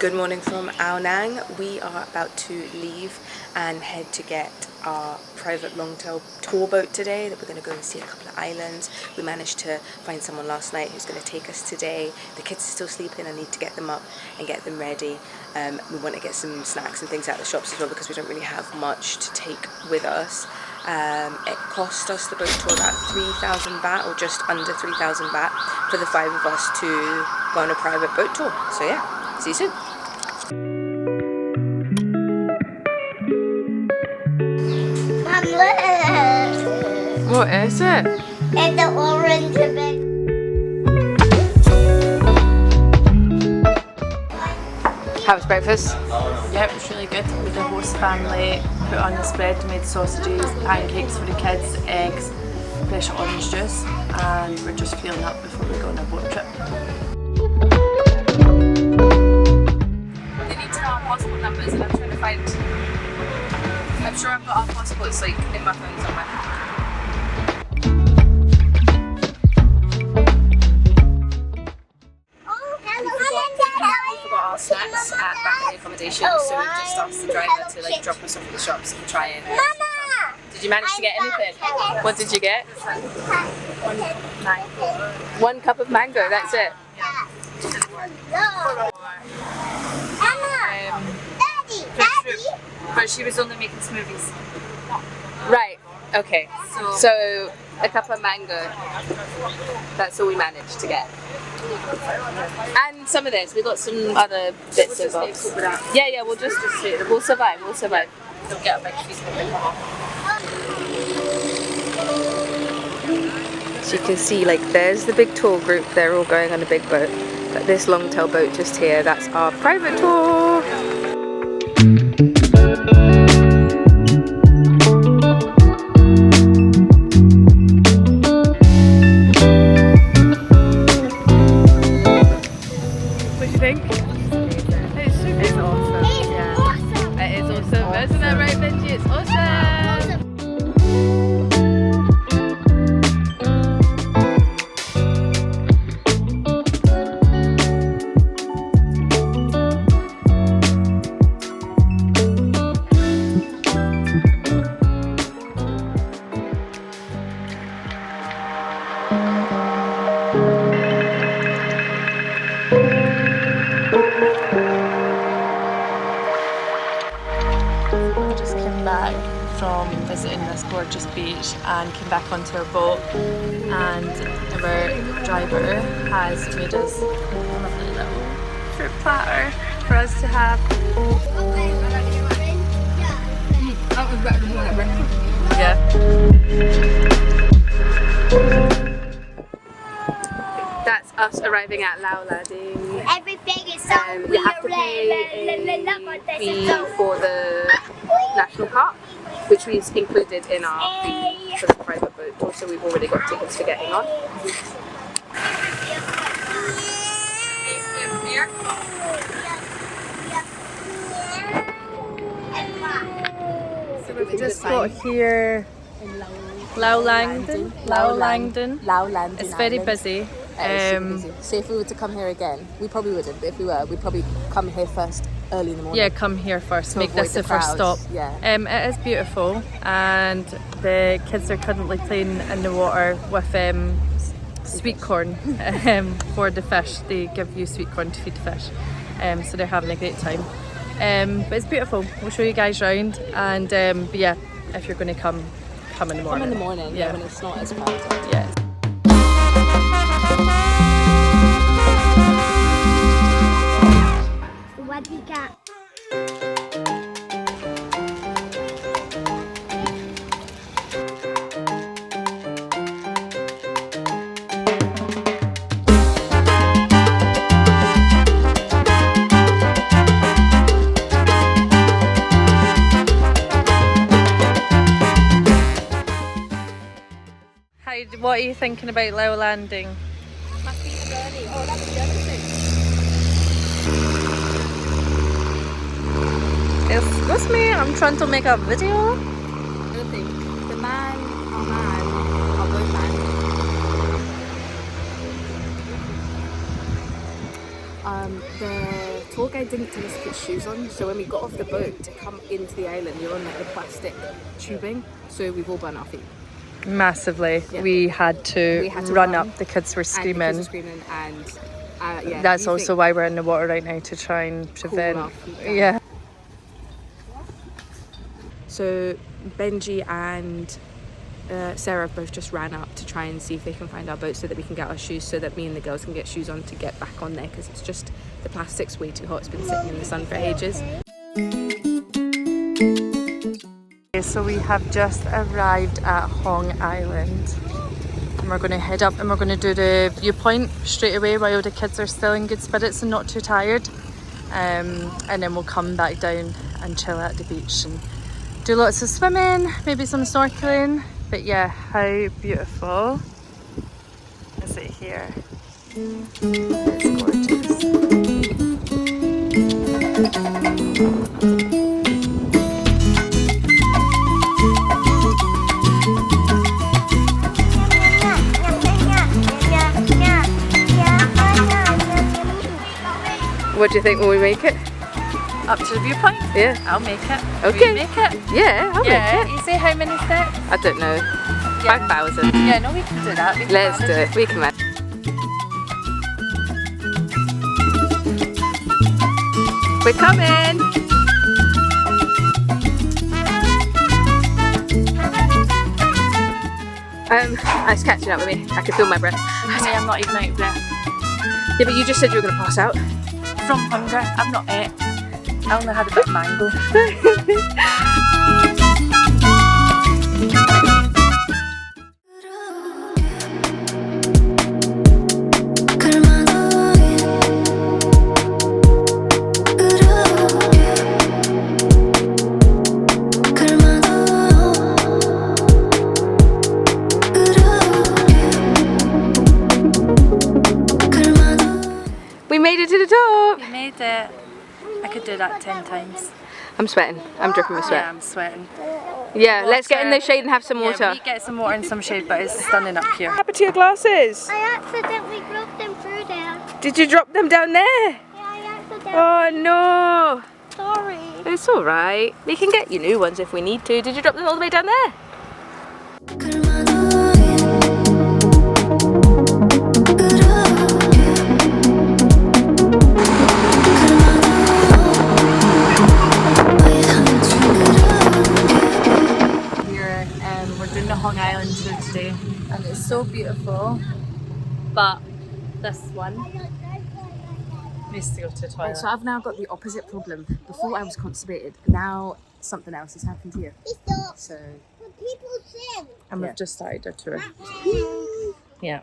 Good morning from Ao Nang. We are about to leave and head to get our private long-tail tour boat today. That we're going to go and see a couple of islands. We managed to find someone last night who's going to take us today. The kids are still sleeping. I need to get them up and get them ready. We want to get some snacks and things out of the shops as well because we don't really have much to take with us. It cost us the boat tour about 3,000 baht, or just under 3,000 baht, for the 5 of us to go on a private boat tour. So yeah, see you soon. What is it? It's the orange bit. How was breakfast? Yeah, it was really good. With the host family, put on the spread, made sausages, pancakes for the kids, eggs, fresh orange juice, and we're just fueling up before we go on a boat trip. They need to know our passport numbers, and I'm trying to find. I'm sure I've got our passports like in my phone somewhere. Snacks at back in the accommodation, so we've just asked the driver to like drop us off at the shops and try and. Did you manage to get anything? What did you get? 1 cup of mango, that's it? But she was only making smoothies. Right, okay. So a cup of mango. That's all we managed to get. And some of this, we got some other bits of bobs. Yeah, we'll survive. Don't get a big piece of it. So you can see, like, there's the big tour group, they're all going on a big boat. But this long tail boat just here, that's our private tour. From visiting this gorgeous beach and came back onto our boat, and our driver has made us a lovely little fruit platter for us to have. Yeah. That's us arriving at Lao Lading. Everything is so weird. You have to pay a fee for the national park, which we've included in our fee for the private boat tour, so we've already got tickets for getting on. So we've just got here Lao Lading. It's very busy. So if we were to come here again, we probably wouldn't, but if we were, we'd probably come here first early in the morning. Yeah, come here first, make this the first crowds. stop. Yeah. It is beautiful, and the kids are currently playing in the water with sweet corn for the fish. They give you sweet corn to feed the fish, so they're having a great time. But it's beautiful. We'll show you guys around, and but yeah, if you're going to come in the morning. Come in the morning, yeah, when it's not as crowded. Yeah. What we got? Hi, what are you thinking about Lao Landing? Excuse me, I'm trying to make a video. The man, our boatman, the tour guide didn't tell us to put shoes on, so when we got off the boat to come into the island, you're on like the plastic tubing, so we've all burnt our feet. Massively. Yeah. We had to run run, up. The kids were And the screaming. kids were screaming, and yeah. That's you also think- why we're in the water right now, to try and prevent. our feet down. Yeah. So Benji and Sarah both just ran up to try and see if they can find our boat so that we can get our shoes, so that me and the girls can get shoes on to get back on there, because it's just the plastic's way too hot. It's been sitting in the sun for ages. Okay, so we have just arrived at Hong Island and we're going to head up and we're going to do the viewpoint straight away while the kids are still in good spirits and not too tired, and then we'll come back down and chill at the beach and do lots of swimming, maybe some snorkeling. But yeah, how beautiful is it here? It's gorgeous. What do you think? Will we make it? Up to the viewpoint? Yeah. I'll make it. Okay. Will you make it? Yeah, I'll make it. You say how many steps? I don't know. 5,000. Yeah, no, we can do that. We can Let's do manage. it. We can manage. We're coming. It's catching up with me. I can feel my breath. I'm not even out of breath. Yeah, but you just said you were going to pass out. From hunger, I've not ate. I only had a bit of mango. We made it to the top. We made it. I could do that 10 times. I'm sweating. I'm dripping with Yeah, sweat. I'm sweating. Yeah, let's get in the shade and have some water. Yeah, we get some water and some shade, but it's stunning up here. What happened to your glasses? I accidentally dropped them through there. Did you drop them down there? Yeah, I accidentally. Oh no. Sorry. It's alright. We can get you new ones if we need to. Did you drop them all the way down there? We're doing the Hong Island tour today, and it's so beautiful, but this one Needs to go to the toilet. so I've now got the opposite problem. Before I was constipated, now something else has happened here. So People sing. And we've just started our tour. Yeah.